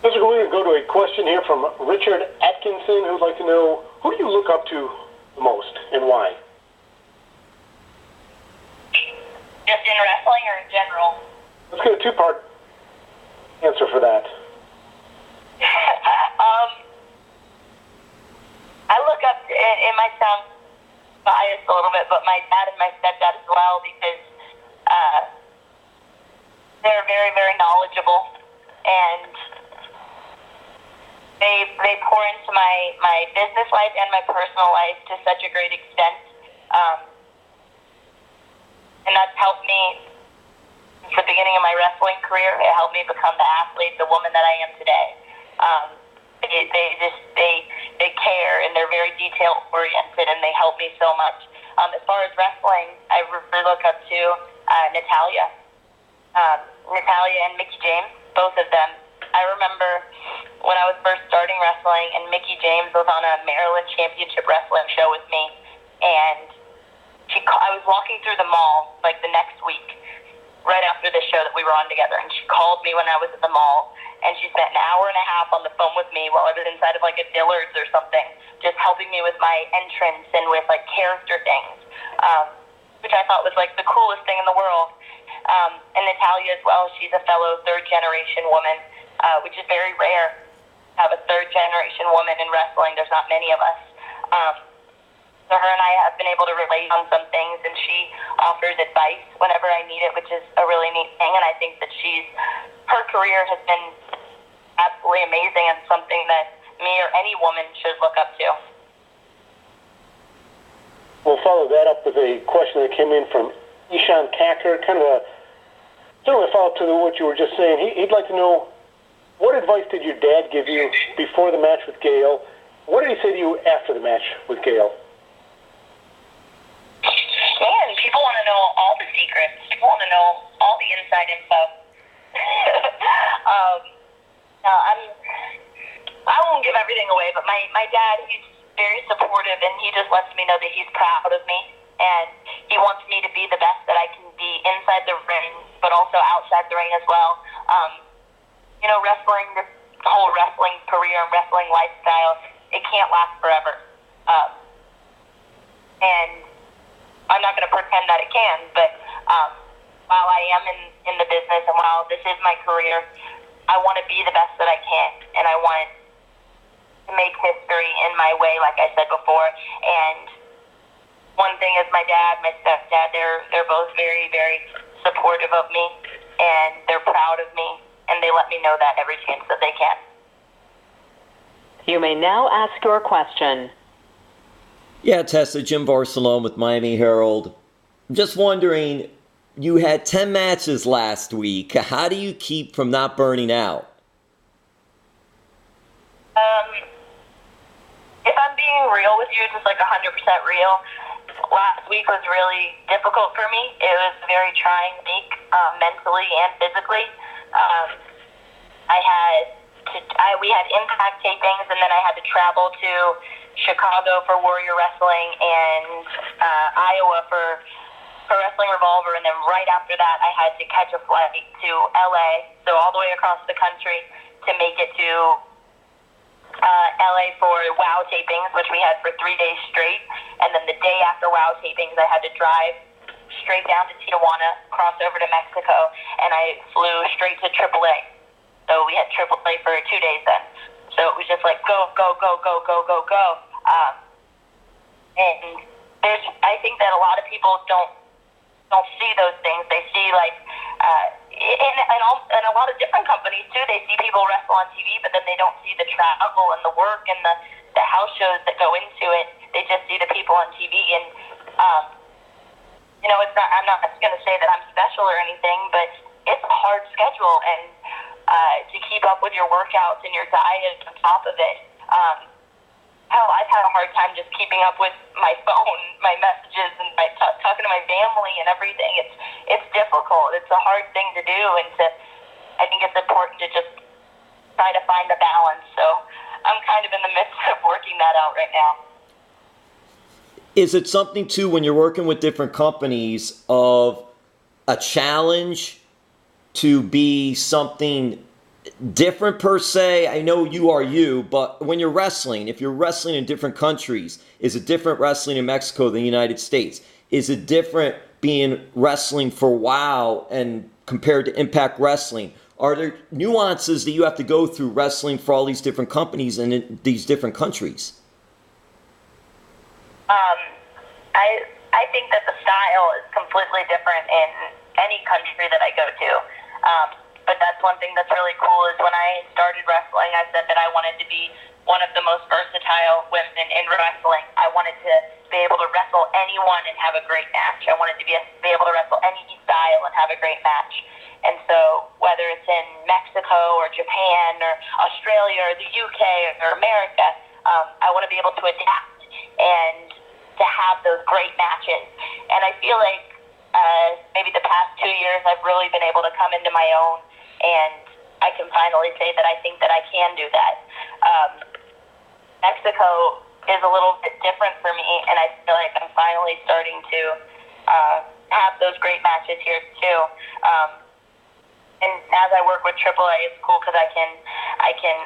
We're going to go to a question here from Richard Atkinson, who would like to know, who do you look up to the most and why? Just in wrestling or in general? Let's get a two-part answer for that. I look up, it might sound biased a little bit, but my dad and my stepdad as well, because they're very, very knowledgeable, and they pour into my business life and my personal life to such a great extent, and that's helped me since the beginning of my wrestling career. It helped me become the athlete, the woman that I am today. They care, and they're very detail oriented, and they help me so much. As far as wrestling, I really look up to Natalia and Mickie James, both of them. I remember when I was first starting wrestling, and Mickie James was on a Maryland Championship Wrestling show with me, and I was walking through the mall like the next week, right after the show that we were on together, and she called me when I was at the mall, and she spent an hour and a half on the phone with me while I was inside of like a Dillard's or something, just helping me with my entrance and with like character things, which I thought was like the coolest thing in the world. And Natalia as well, she's a fellow third-generation woman, which is very rare to have a third-generation woman in wrestling. There's not many of us. So her and I have been able to relate on some things, and she offers advice whenever I need it, which is a really neat thing. And I think that her career has been absolutely amazing, and something that me or any woman should look up to. We'll follow that up with a question that came in from Ishan Kacker, kind of a similar follow-up to what you were just saying. He'd like to know, what advice did your dad give you before the match with Gail? What did he say to you after the match with Gail? Man, people want to know all the secrets. People want to know all the inside info. I won't give everything away, but my dad, he's very supportive, and he just lets me know that he's proud of me, and he wants me to be the best that I can be inside the ring, but also outside the ring as well. Wrestling, the whole wrestling career and wrestling lifestyle, it can't last forever. And I'm not going to pretend that it can, but while I am in the business, and while this is my career, I want to be the best that I can, and I want to make history in my way, like I said before. And one thing is my dad, my stepdad, they're both very, very supportive of me, and they're proud of me, and they let me know that every chance that they can. You may now ask your question. Yeah, Tessa, Jim Barcelone with Miami Herald. Just wondering, you had 10 matches last week. How do you keep from not burning out? If I'm being real with you, just like 100% real, last week was really difficult for me. It was a very trying week, mentally and physically. We had Impact tapings, and then I had to travel to Chicago for Warrior Wrestling and Iowa for Wrestling Revolver, and then right after that I had to catch a flight to LA, so all the way across the country to make it to LA for WOW tapings, which we had for 3 days straight, and then the day after WOW tapings I had to drive straight down to Tijuana, cross over to Mexico, and I flew straight to AAA. So we had AAA for 2 days then. So it was just like go, go, go, go, go, go, go. And I think that a lot of people don't see those things. They see like in a lot of different companies too. They see people wrestle on TV, but then they don't see the travel and the work and the house shows that go into it. They just see the people on TV, and it's not. I'm not going to say that I'm special or anything, but it's a hard schedule, and to keep up with your workouts and your diet on top of it. Hell, I've had a hard time just keeping up with my phone, my messages, and talking to my family and everything. It's difficult. It's a hard thing to do, and I think it's important to just try to find a balance. So I'm kind of in the midst of working that out right now. Is it something, too, when you're working with different companies, of a challenge to be something different per se? I know you are you, but when you're wrestling, if you're wrestling in different countries, is it different wrestling in Mexico than the United States? Is it different being wrestling for WOW and compared to Impact Wrestling? Are there nuances that you have to go through wrestling for all these different companies and in these different countries? I think that the style is completely different in any country that I go to. But that's one thing that's really cool is when I started wrestling, I said that I wanted to be one of the most versatile women in wrestling. I wanted to be able to wrestle anyone and have a great match. I wanted to be able to wrestle any style and have a great match. And so whether it's in Mexico or Japan or Australia or the UK or America, I want to be able to adapt and to have those great matches. And I feel like maybe the past 2 years I've really been able to come into my own, and I can finally say that I think that I can do that. Mexico is a little bit different for me, and I feel like I'm finally starting to have those great matches here too. And as I work with AAA, it's cool because I can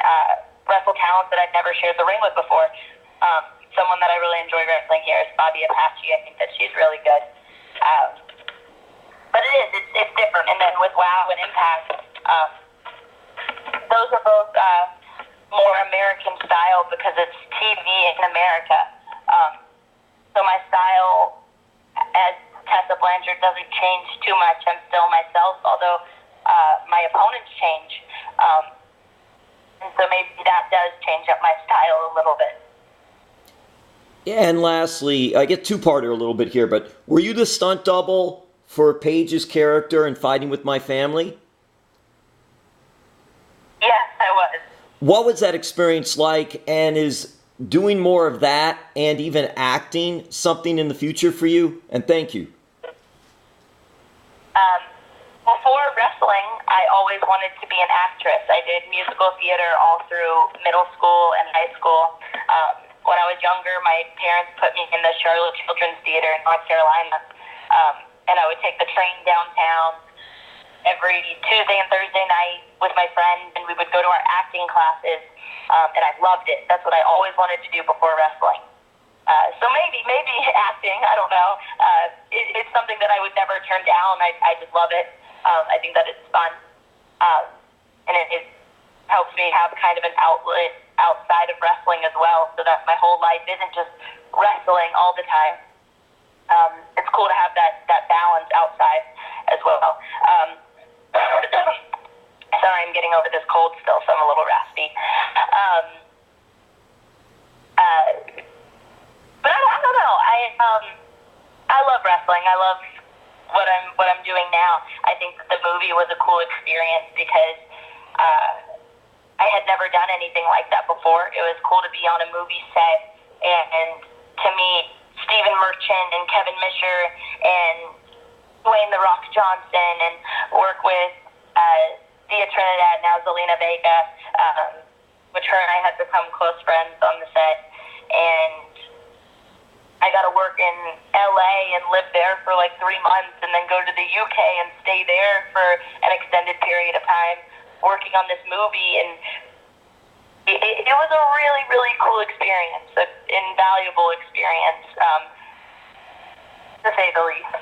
wrestle talent that I've never shared the ring with before. Someone that I really enjoy wrestling here is Bobby Apache. I think that she's really good. But it's different. And then with WOW and Impact, those are both more American style because it's TV in America. So my style as Tessa Blanchard doesn't change too much. I'm still myself, although my opponents change. And so maybe that does change up my style a little bit. Yeah, and lastly, I get two-parter a little bit here, but were you the stunt double for Paige's character in Fighting With My Family? Yes, I was. What was that experience like, and is doing more of that and even acting something in the future for you? And thank you. Before wrestling, I always wanted to be an actress. I did musical theater all through middle school and high school. When I was younger, my parents put me in the Charlotte Children's Theater in North Carolina, and I would take the train downtown every Tuesday and Thursday night with my friends, and we would go to our acting classes, and I loved it. That's what I always wanted to do before wrestling. So maybe acting, I don't know. It's something that I would never turn down. I just love it. I think that it's fun, and it helps me have kind of an outlet outside of wrestling as well, so that my whole life isn't just wrestling all the time. It's cool to have that balance outside as well. Sorry, I'm getting over this cold still, so I'm a little raspy. But I don't know. I love wrestling. I love what I'm doing now. I think that the movie was a cool experience because I had never done anything like that before. It was cool to be on a movie set and to meet Stephen Merchant and Kevin Misher and Dwayne The Rock Johnson and work with Thea Trinidad, now Zelina Vega, which her and I had become close friends on the set. And I got to work in LA and live there for like 3 months and then go to the UK and stay there for an extended period of time working on this movie, and it was a really, really cool experience, an invaluable experience, to say the least.